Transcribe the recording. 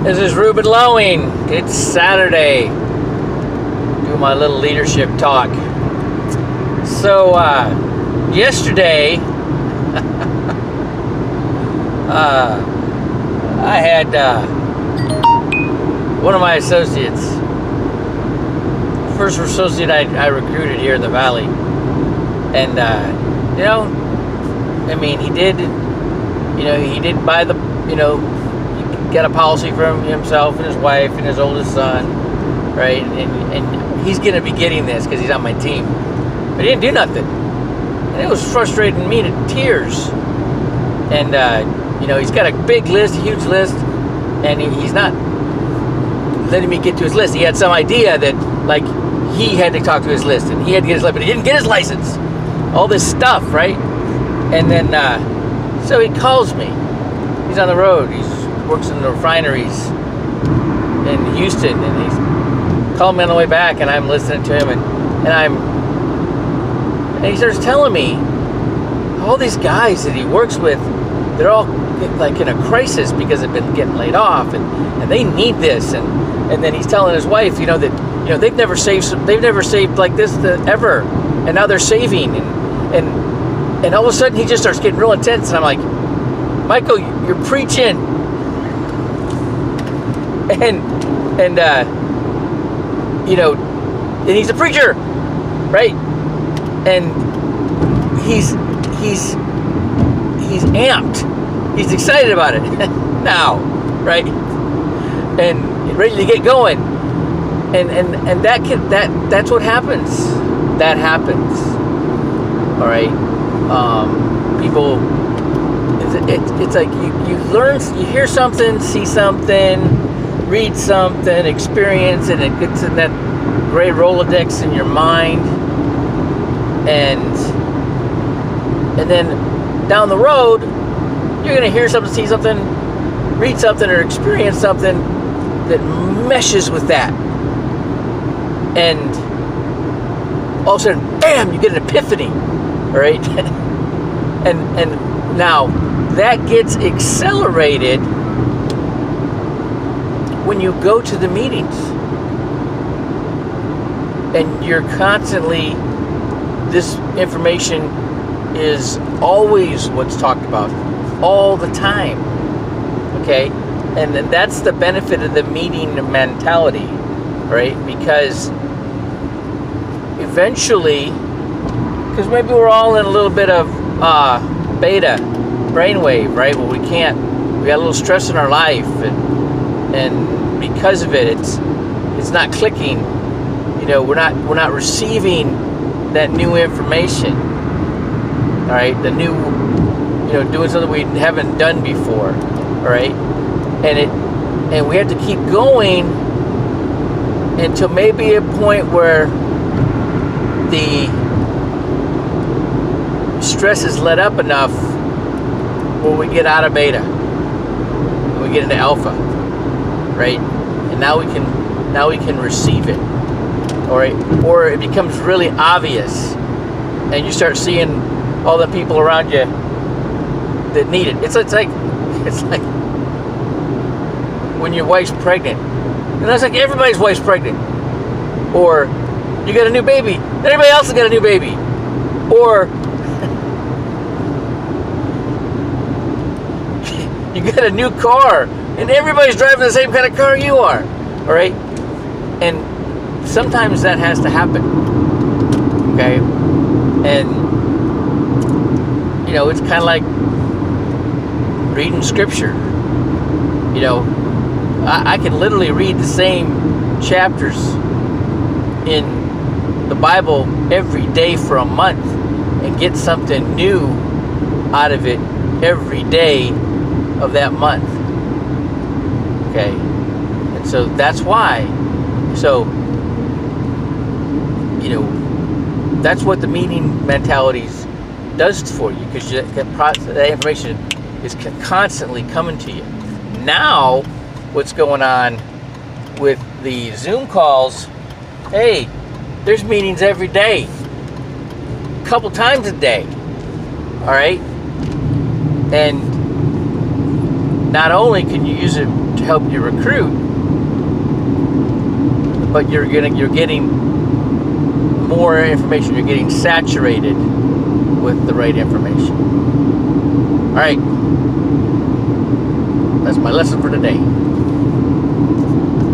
This is Ruben Lowing. It's Saturday. Do my little leadership talk. So, yesterday, I had one of my associates, first associate I recruited here in the Valley. And, he did buy the, get a policy from himself and his wife and his oldest son, right? And he's going to be getting this because he's on my team. But he didn't do nothing. And it was frustrating me to tears. And, he's got a big list, a huge list, and he's not letting me get to his list. He had some idea that, he had to talk to his list, and he had to get his list, but he didn't get his license. All this stuff, right? And then, so he calls me. He's on the road. He works in the refineries in Houston, and he's calling me on the way back, and I'm listening to him, and he starts telling me all these guys that he works with, they're all in a crisis because they've been getting laid off, and they need this, and then he's telling his wife, that they've never saved like this ever, and now they're saving, and all of a sudden he just starts getting real intense, and I'm like, Michael, you're preaching. And he's a preacher, right? And he's amped. He's excited about it now, right? And ready to get going. And that's what happens. That happens. All right. People. It's like you learn, you hear something, see something, read something, experience, and it gets in that great Rolodex in your mind, and then down the road, you're gonna hear something, see something, read something, or experience something that meshes with that, and all of a sudden, bam! You get an epiphany, all right? and now that gets accelerated when you go to the meetings, and you're constantly, this information is always what's talked about all the time, okay? And that's the benefit of the meeting mentality, right? Because eventually, because maybe we're all in a little bit of beta brainwave, right? Well, we got a little stress in our life, and because of it, it's not clicking. We're not receiving that new information. All right, the new, doing something we haven't done before. All right, and we have to keep going until maybe a point where the stress is let up enough where we get out of beta and we get into alpha, right? And now we can receive it, all right? Or it becomes really obvious, and you start seeing all the people around you that need it. It's like when your wife's pregnant, and that's like everybody's wife's pregnant, or you got a new baby, and everybody else has got a new baby, or you got a new car, and everybody's driving the same kind of car you are, all right? And sometimes that has to happen, okay? And, it's kind of like reading scripture. I can literally read the same chapters in the Bible every day for a month and get something new out of it every day of that month, okay? And so that's why, that's what the meeting mentalities does for you, because that information is constantly coming to you. Now, what's going on with the Zoom calls, hey, there's meetings every day, a couple times a day, all right? And not only can you use it to help you recruit, but you're getting more information. You're getting saturated with the right information. All right, that's my lesson for today.